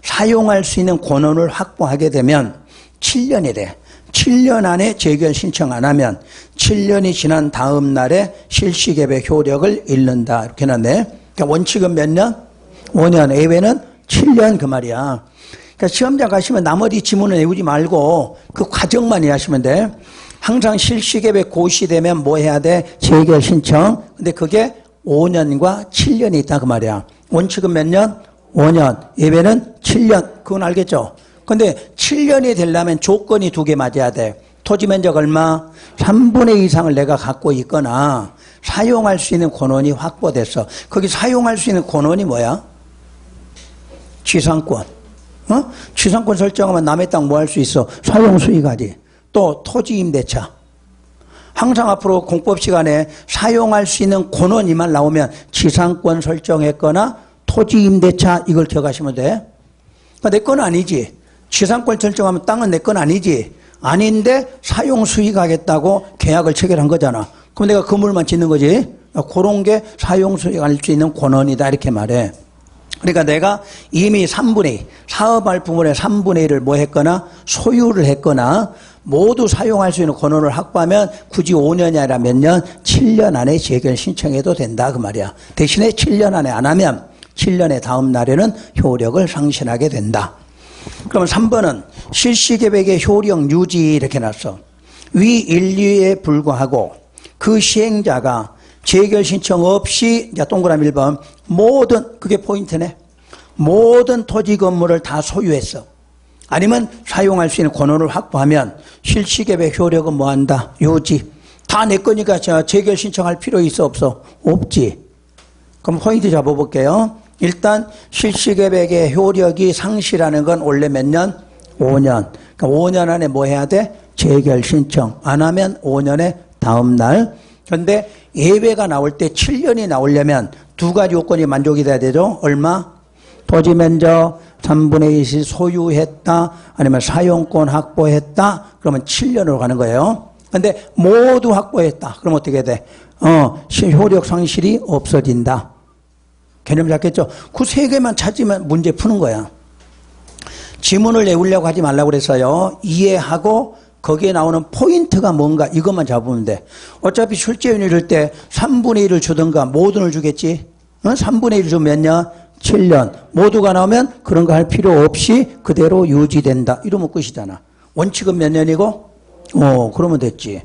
사용할 수 있는 권한을 확보하게 되면 7년이 돼. 7년 안에 재결 신청 안 하면 7년이 지난 다음 날에 실시계획 효력을 잃는다. 이렇게 해놨네. 그러니까 원칙은 몇 년? 5년. 예외는 7년 그 말이야. 그러니까 시험장 가시면 나머지 지문은 외우지 말고 그 과정만 이해하시면 돼. 항상 실시계획 고시되면 뭐 해야 돼? 재결 신청. 근데 그게 5년과 7년이 있다 그 말이야. 원칙은 몇 년? 5년. 예외는 7년. 그건 알겠죠? 근데 7년이 되려면 조건이 2개 맞아야 돼. 토지 면적 얼마? 3분의 2 이상을 내가 갖고 있거나 사용할 수 있는 권한이 확보됐어. 거기 사용할 수 있는 권한이 뭐야? 취상권. 취상권 설정하면 남의 땅 뭐 할 수 있어? 사용 수익하지. 또 토지 임대차. 항상 앞으로 공법 시간에 사용할 수 있는 권한 이 말 나오면 취상권 설정했거나 토지 임대차 이걸 기억하시면 돼. 그러니까 내 건 아니지. 취상권 설정하면 땅은 내 건 아니지. 아닌데 사용 수익하겠다고 계약을 체결한 거잖아. 그럼 내가 건물만 짓는 거지. 그런 게 사용 수익할 수 있는 권한이다 이렇게 말해. 그러니까 내가 이미 3분의 2, 사업할 부분의 3분의 1을 뭐 했거나 소유를 했거나 모두 사용할 수 있는 권한을 확보하면 굳이 5년이 아니라 몇 년? 7년 안에 재결 신청해도 된다 그 말이야. 대신에 7년 안에 안 하면 7년의 다음 날에는 효력을 상실하게 된다. 그러면 3번은 실시계획의 효력 유지 이렇게 놨어. 위 인류에 불구하고 그 시행자가 재결 신청 없이 동그라미 1번 모든 그게 포인트네. 모든 토지 건물을 다 소유했어. 아니면 사용할 수 있는 권한을 확보하면 실시계획 효력은 뭐한다? 유지. 다 내 거니까 재결 신청할 필요 있어 없어? 없지. 그럼 포인트 잡아볼게요. 일단 실시계획의 효력이 상실하는 건 원래 몇 년? 5년. 그러니까 5년 안에 뭐 해야 돼? 재결 신청. 안 하면 5년의 다음 날. 그런데 예외가 나올 때 7년이 나오려면 2가지 요건이 만족이 돼야 되죠. 얼마? 토지 면적 3분의 2씩 소유했다. 아니면 사용권 확보했다. 그러면 7년으로 가는 거예요. 그런데 모두 확보했다. 그럼 어떻게 돼? 효력 상실이 없어진다. 개념 잡겠죠? 그 3개만 찾으면 문제 푸는 거야. 지문을 외우려고 하지 말라고 그랬어요. 이해하고 거기에 나오는 포인트가 뭔가 이것만 잡으면 돼. 어차피 출제위원 이럴 때 3분의 1을 주든가 모든을 주겠지. 3분의 1을 주면 몇 년? 7년. 모두가 나오면 그런 거 할 필요 없이 그대로 유지된다. 이러면 끝이잖아. 원칙은 몇 년이고? 그러면 됐지.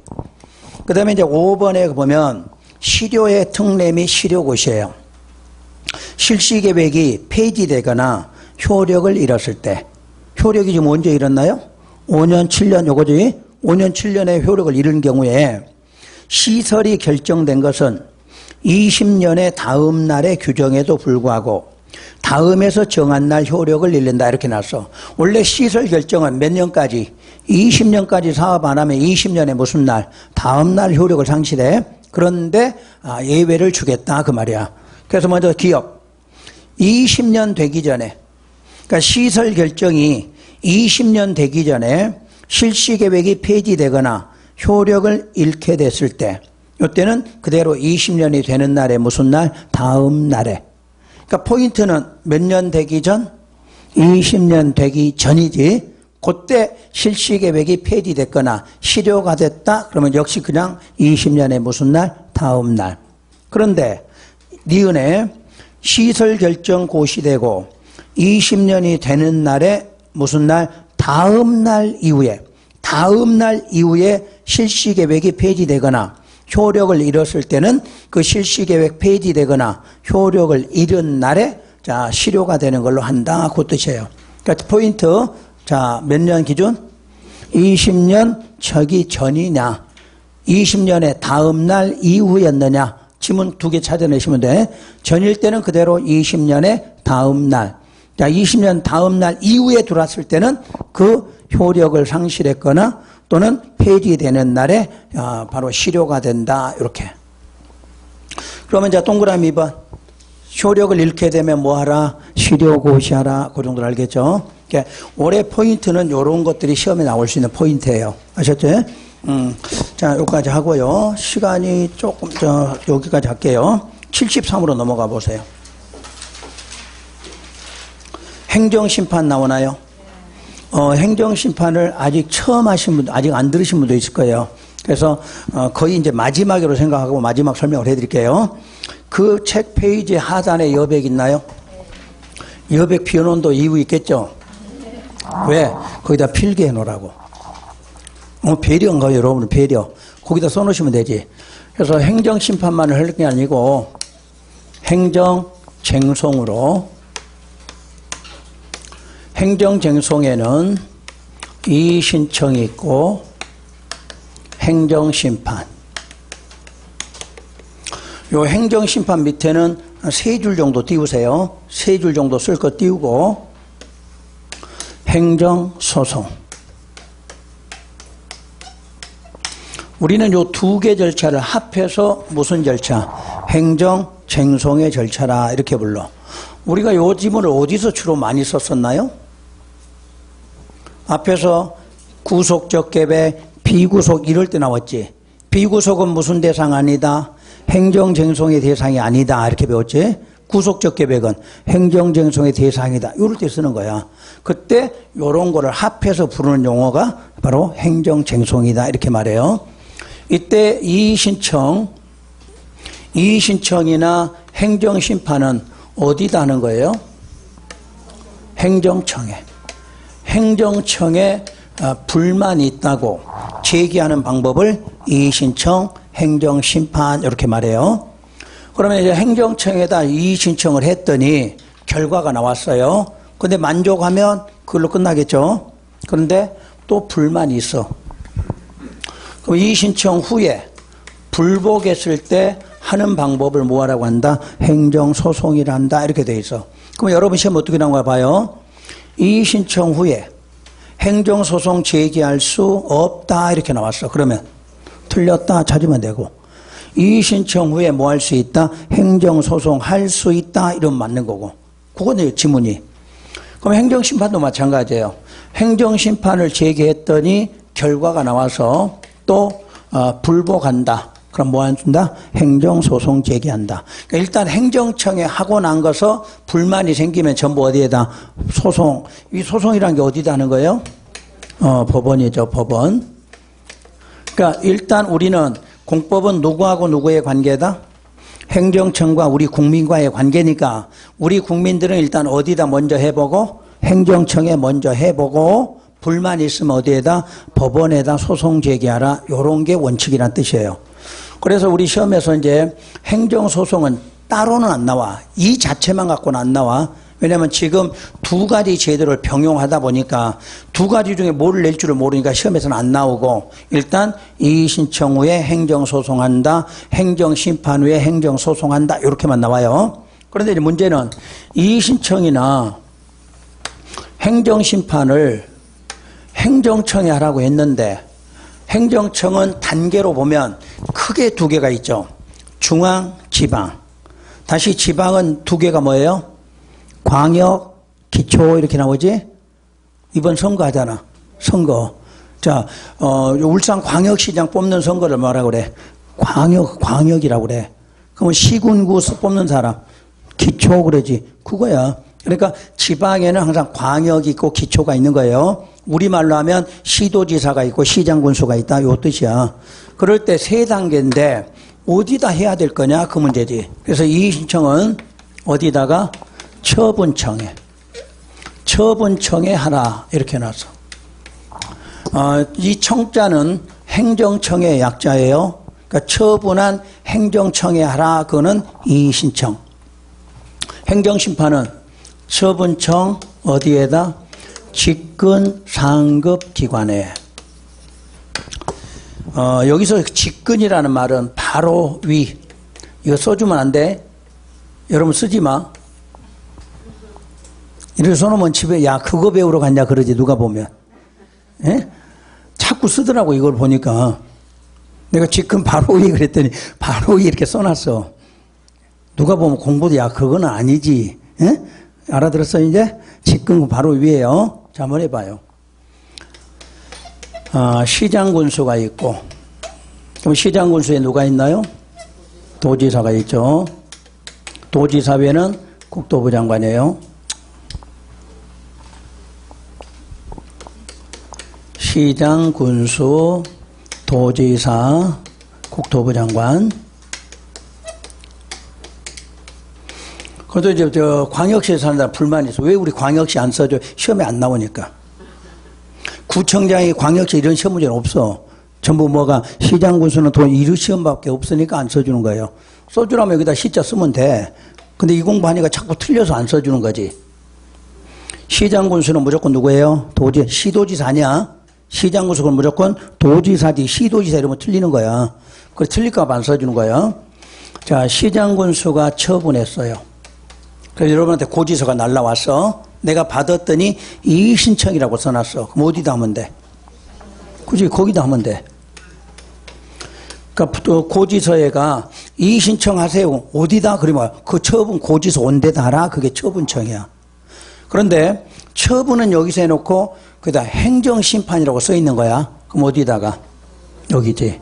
그 다음에 이제 5번에 보면 시료의 특례 시료고시예요. 실시계획이 폐지되거나 효력을 잃었을 때. 효력이 지금 언제 잃었나요? 5년, 7년 요거지. 5년, 7년의 효력을 잃은 경우에 시설이 결정된 것은 20년의 다음 날의 규정에도 불구하고 다음에서 정한 날 효력을 잃는다 이렇게 나왔어. 원래 시설 결정은 몇 년까지? 20년까지 사업 안 하면 20년에 무슨 날? 다음 날 효력을 상실해. 그런데 예외를 주겠다 그 말이야. 그래서 먼저 기억. 20년 되기 전에, 그러니까 시설 결정이 20년 되기 전에 실시계획이 폐지되거나 효력을 잃게 됐을 때, 이때는 그대로 20년이 되는 날에 무슨 날? 다음 날에. 그러니까 포인트는 몇 년 되기 전? 20년 되기 전이지. 그때 실시계획이 폐지됐거나 실효가 됐다? 그러면 역시 그냥 20년의 무슨 날? 다음 날. 그런데 니은에 시설 결정 고시되고 20년이 되는 날에 무슨 날? 다음 날 이후에 실시계획이 폐지되거나 효력을 잃었을 때는 그 실시계획 폐지되거나 효력을 잃은 날에 자 실효가 되는 걸로 한다 그 뜻이에요. 그러니까 포인트 자 몇 년 기준? 20년 저기 전이냐 20년의 다음 날 이후였느냐 지문 2개 찾아내시면 돼. 전일 때는 그대로 20년의 다음 날. 자 20년 다음 날 이후에 들어왔을 때는 그 효력을 상실했거나 또는 폐지되는 날에 바로 실효가 된다 이렇게. 그러면 이제 동그라미 2번 효력을 잃게 되면 뭐하라? 실효고시하라. 그 정도로 알겠죠? 그러니까 올해 포인트는 이런 것들이 시험에 나올 수 있는 포인트예요. 아셨죠? 자 여기까지 하고요. 시간이 조금 여기까지 할게요. 73으로 넘어가 보세요. 행정심판 나오나요? 행정심판을 아직 처음 하신 분, 아직 안 들으신 분도 있을 거예요. 그래서 거의 이제 마지막으로 생각하고 마지막 설명을 해드릴게요. 그 책 페이지 하단에 여백 있나요? 여백 비워놓은 이유 있겠죠? 왜? 거기다 필기해 놓으라고. 배려인가요, 여러분? 배려. 거기다 써놓으시면 되지. 그래서 행정심판만을 할 게 아니고 행정쟁송으로 행정쟁송에는 이의신청이 있고 행정심판. 요 행정심판 밑에는 3줄 정도 띄우세요. 3줄 정도 쓸 거 띄우고 행정소송. 우리는 요 2개 절차를 합해서 무슨 절차? 행정쟁송의 절차라 이렇게 불러. 우리가 요 지문을 어디서 주로 많이 썼었나요? 앞에서 구속적 계획, 비구속 이럴 때 나왔지. 비구속은 무슨 대상 아니다? 행정쟁송의 대상이 아니다. 이렇게 배웠지. 구속적 계획은 행정쟁송의 대상이다. 이럴 때 쓰는 거야. 그때 요런 거를 합해서 부르는 용어가 바로 행정쟁송이다. 이렇게 말해요. 이때 이의신청이나 행정심판은 어디다 하는 거예요? 행정청에. 행정청에 불만이 있다고 제기하는 방법을 이의신청, 행정심판 이렇게 말해요. 그러면 이제 행정청에다 이의신청을 했더니 결과가 나왔어요. 근데 만족하면 그걸로 끝나겠죠. 그런데 또 불만이 있어. 그럼 이의신청 후에 불복했을 때 하는 방법을 뭐하라고 한다? 행정소송이란다. 이렇게 돼 있어. 그럼 여러분 시험 어떻게 나온 거야 봐요. 이의신청 후에 행정소송 제기할 수 없다. 이렇게 나왔어. 그러면 틀렸다 찾으면 되고 이의신청 후에 뭐 할 수 있다? 행정소송 할 수 있다. 이러면 맞는 거고. 그거는 지문이. 그럼 행정심판도 마찬가지예요. 행정심판을 제기했더니 결과가 나와서 또 불복한다. 그럼 뭐 한다? 행정소송 제기한다. 그러니까 일단 행정청에 하고 난 것서 불만이 생기면 전부 어디에다? 소송. 이 소송이란 게 어디다 하는 거예요? 법원이죠, 법원. 그러니까 일단 우리는 공법은 누구하고 누구의 관계다? 행정청과 우리 국민과의 관계니까 우리 국민들은 일단 어디다 먼저 해보고 행정청에 먼저 해보고 불만 있으면 어디에다 법원에다 소송 제기하라. 요런 게 원칙이란 뜻이에요. 그래서 우리 시험에서 이제 행정소송은 따로는 안 나와. 이 자체만 갖고는 안 나와. 왜냐하면 지금 두 가지 제도를 병용하다 보니까 두 가지 중에 뭐를 낼 줄을 모르니까 시험에서는 안 나오고 일단 이의신청 후에 행정소송한다. 행정심판 후에 행정소송한다. 이렇게만 나와요. 그런데 이제 문제는 이의신청이나 행정심판을 행정청에 하라고 했는데 행정청은 단계로 보면 크게 두 개가 있죠. 중앙, 지방. 다시 지방은 두 개가 뭐예요? 광역, 기초 이렇게 나오지? 이번 선거 하잖아. 선거. 자, 울산 광역시장 뽑는 선거를 뭐라고 그래? 광역이라고 그래. 그러면 시군구 뽑는 사람. 기초 그러지. 그거야. 그러니까 지방에는 항상 광역이 있고 기초가 있는 거예요. 우리말로 하면 시도지사가 있고 시장군수가 있다. 요 뜻이야. 그럴 때 세 단계인데 어디다 해야 될 거냐? 그 문제지. 그래서 이의신청은 어디다가? 처분청에 하라. 이렇게 놨어. 이 청자는 행정청의 약자예요. 그러니까 처분한 행정청에 하라. 그거는 이의신청. 행정심판은 처분청 어디에다? 직근 상급 기관에. 여기서 직근이라는 말은 바로 위. 이거 써주면 안 돼. 여러분 쓰지 마. 이렇게 써놓으면 집에 야 그거 배우러 갔냐 그러지 누가 보면. 예? 자꾸 쓰더라고 이걸 보니까. 내가 직근 바로 위 그랬더니 바로 위 이렇게 써놨어. 누가 보면 공부도 야 그거는 아니지. 예? 알아들었어 이제? 직근 바로 위에요. 자 한번 해봐요. 시장군수가 있고 그럼 시장군수에 누가 있나요? 도지사가 있죠. 도지사 외에는 국토부 장관이에요. 시장, 군수, 도지사, 국토부 장관. 그래도 이제 광역시에 사는 사람 불만이 있어. 왜 우리 광역시 안 써줘? 시험에 안 나오니까. 구청장이 광역시 이런 시험 문제는 없어. 전부 뭐가 시장, 군수는 돈 이런 시험밖에 없으니까 안 써주는 거예요. 써주라면 여기다 시자 쓰면 돼. 근데 이 공부하니까 자꾸 틀려서 안 써주는 거지. 시장, 군수는 무조건 누구예요? 시도지사 아니야? 시장, 군수는 무조건 도지사지. 시도지사 이러면 틀리는 거야. 그래 틀릴까 봐 안 써주는 거야. 자, 시장, 군수가 처분했어요. 그래서 여러분한테 고지서가 날라왔어. 내가 받았더니 이의신청이라고 써놨어. 그럼 어디다 하면 돼? 그치, 거기다 하면 돼. 그러니까 또 고지서에가 이의신청 하세요. 어디다? 그러면 그 처분 고지서 온 데다 하라. 그게 처분청이야. 그런데 처분은 여기서 해놓고 거기다 행정심판이라고 써 있는 거야. 그럼 어디다가? 여기지.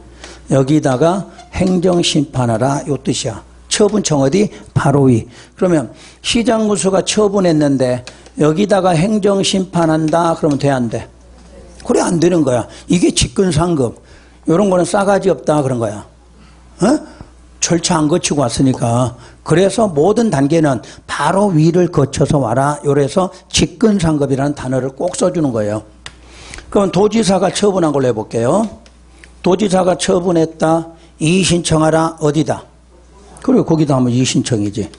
여기다가 행정심판하라. 요 뜻이야. 처분청 어디? 바로 위. 그러면 시장군수가 처분했는데 여기다가 행정심판한다. 그러면 돼, 안 돼? 그래, 안 되는 거야. 이게 직근상급. 이런 거는 싸가지 없다. 그런 거야. 절차 안 거치고 왔으니까. 그래서 모든 단계는 바로 위를 거쳐서 와라. 요래서 직근상급이라는 단어를 꼭 써주는 거예요. 그럼 도지사가 처분한 걸로 해볼게요. 도지사가 처분했다. 이의신청하라. 어디다? 그리고 거기다 하면 이의신청이지.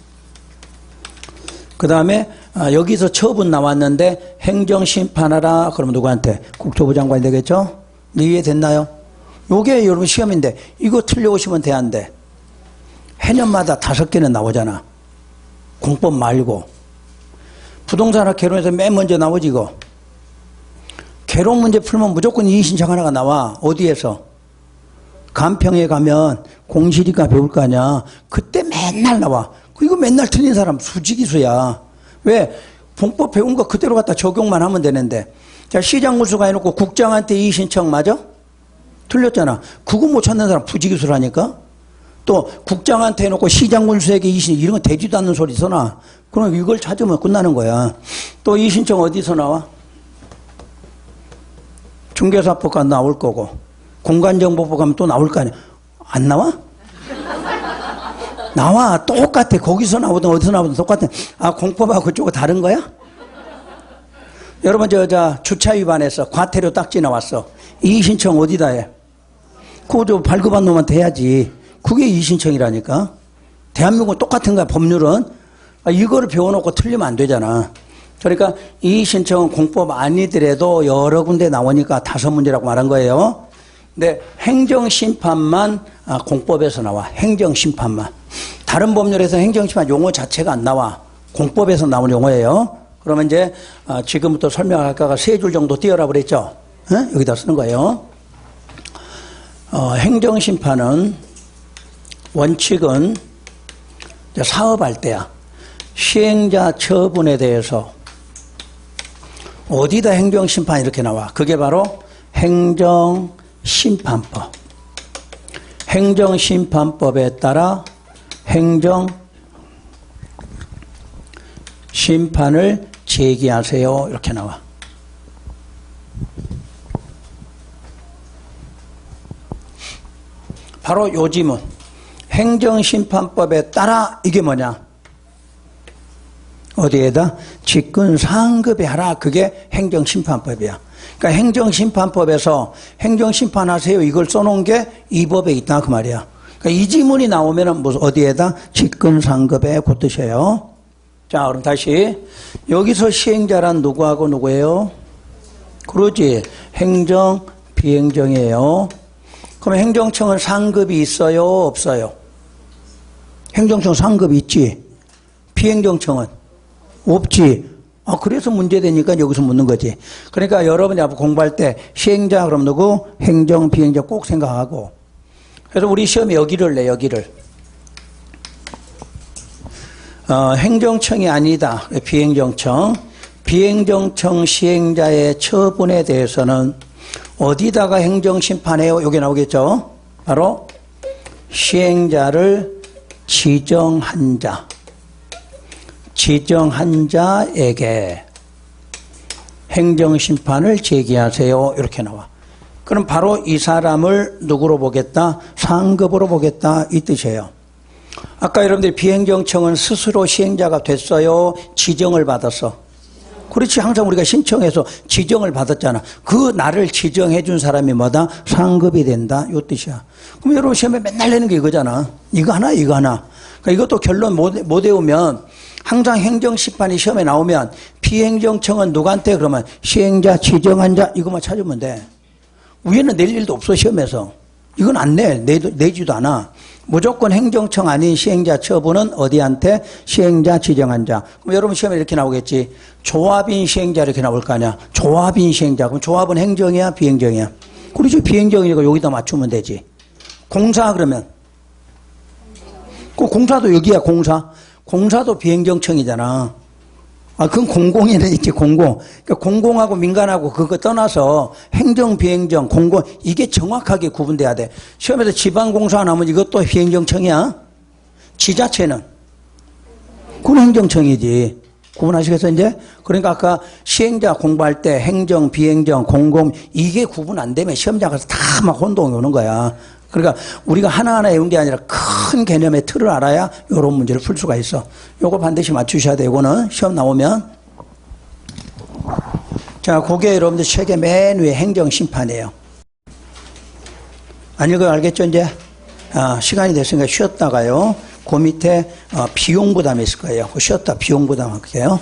그 다음에 여기서 처분 나왔는데 행정심판하라. 그러면 누구한테? 국토부 장관이 되겠죠? 이해됐나요? 요게 여러분 시험인데 이거 틀려오시면 돼, 안 돼? 해년마다 5개는 나오잖아. 공법 말고. 부동산학 개론에서 맨 먼저 나오지 이거. 개론 문제 풀면 무조건 이의신청 하나가 나와. 어디에서? 간평에 가면 공시지가 배울 거 아니야. 그때 맨날 나와. 이거 맨날 틀린 사람 수지기수야. 왜? 공법 배운 거 그대로 갖다 적용만 하면 되는데. 자, 시장군수가 해놓고 국장한테 이의신청 맞아? 틀렸잖아. 그거 못 찾는 사람 부지기수라니까. 또 국장한테 해놓고 시장군수에게 이의신청 이런 거 되지도 않는 소리 써놔. 그럼 이걸 찾으면 끝나는 거야. 또 이의신청 어디서 나와? 중개사법과 나올 거고. 공간정보법 가면 또 나올 거 아니야. 안 나와? 나와. 똑같아. 거기서 나오든 어디서 나오든 똑같아. 아, 공법하고 그쪽은 다른 거야? 여러분, 주차 위반해서 과태료 딱지 나왔어. 이의신청 어디다 해? 그거 발급한 놈한테 해야지. 그게 이의신청이라니까. 대한민국은 똑같은 거야, 법률은. 이거를 배워놓고 틀리면 안 되잖아. 그러니까 이의신청은 공법 아니더라도 여러 군데 나오니까 5문제라고 말한 거예요. 근데 행정심판만 공법에서 나와. 행정심판만. 다른 법률에서 행정심판 용어 자체가 안 나와. 공법에서 나온 용어예요. 그러면 이제 지금부터 설명할까가 3줄 정도 띄어라 그랬죠. 여기다 쓰는 거예요. 행정심판은 원칙은 사업할 때야. 시행자 처분에 대해서 어디다 행정심판 이렇게 나와. 그게 바로 행정심판법. 행정심판법에 따라 행정심판을 제기하세요. 이렇게 나와. 바로 요 지문. 행정심판법에 따라 이게 뭐냐? 어디에다? 직권상급에 하라. 그게 행정심판법이야. 그러니까 행정심판법에서 행정심판하세요. 이걸 써놓은 게 이 법에 있다. 그 말이야. 그러니까 이 지문이 나오면은 무슨 어디에다? 직권상급에 그 뜻이에요. 자, 그럼 다시. 여기서 시행자란 누구하고 누구예요? 그러지. 행정, 비행정이에요. 그럼 행정청은 상급이 있어요? 없어요? 행정청 상급이 있지. 비행정청은 없지. 그래서 문제되니까 여기서 묻는 거지. 그러니까 여러분이 앞으로 공부할 때 시행자 그럼 누구? 행정, 비행정 꼭 생각하고. 그래서 우리 시험에 여기를 내, 여기를. 행정청이 아니다. 비행정청. 비행정청 시행자의 처분에 대해서는 어디다가 행정심판해요? 여기 나오겠죠? 바로 시행자를 지정한 자. 지정한 자에게 행정심판을 제기하세요. 이렇게 나와. 그럼 바로 이 사람을 누구로 보겠다? 상급으로 보겠다. 이 뜻이에요. 아까 여러분들이 비행정청은 스스로 시행자가 됐어요? 지정을 받았어? 그렇지. 항상 우리가 신청해서 지정을 받았잖아. 그 나를 지정해 준 사람이 뭐다? 상급이 된다. 이 뜻이야. 그럼 여러분 시험에 맨날 내는 게 이거잖아. 이거 하나, 이거 하나. 그러니까 이것도 결론 못 외우면 항상 행정심판이 시험에 나오면 비행정청은 누구한테 그러면 시행자, 지정한 자 이것만 찾으면 돼. 위에는 낼 일도 없어 시험에서. 이건 안 내. 내지도 않아. 무조건 행정청 아닌 시행자 처분은 어디한테? 시행자, 지정한 자. 그럼 여러분 시험에 이렇게 나오겠지. 조합인 시행자 이렇게 나올 거 아니야. 조합인 시행자. 그럼 조합은 행정이야? 비행정이야? 그렇지. 비행정이니까 여기다 맞추면 되지. 공사 그러면. 그 공사도 여기야 공사. 공사도 비행정청이잖아. 그건 공공에는 있지, 공공. 그러니까 공공하고 민간하고 그거 떠나서 행정, 비행정, 공공, 이게 정확하게 구분돼야 돼. 시험에서 지방공사 나오면 이것도 비행정청이야. 지자체는? 그건 행정청이지. 구분하시겠어요, 이제? 그러니까 아까 시행자 공부할 때 행정, 비행정, 공공, 이게 구분 안 되면 시험장 가서 다 막 혼동이 오는 거야. 그러니까 우리가 하나하나 외운 게 아니라 큰 개념의 틀을 알아야 이런 문제를 풀 수가 있어. 요거 반드시 맞추셔야 돼. 이거는 시험 나오면. 자, 그게 여러분들 책의 맨 위에 행정심판이에요. 아니, 그거 알겠죠, 이제? 시간이 됐으니까 쉬었다가요. 그 밑에 비용부담이 있을 거예요. 쉬었다 비용부담 할게요.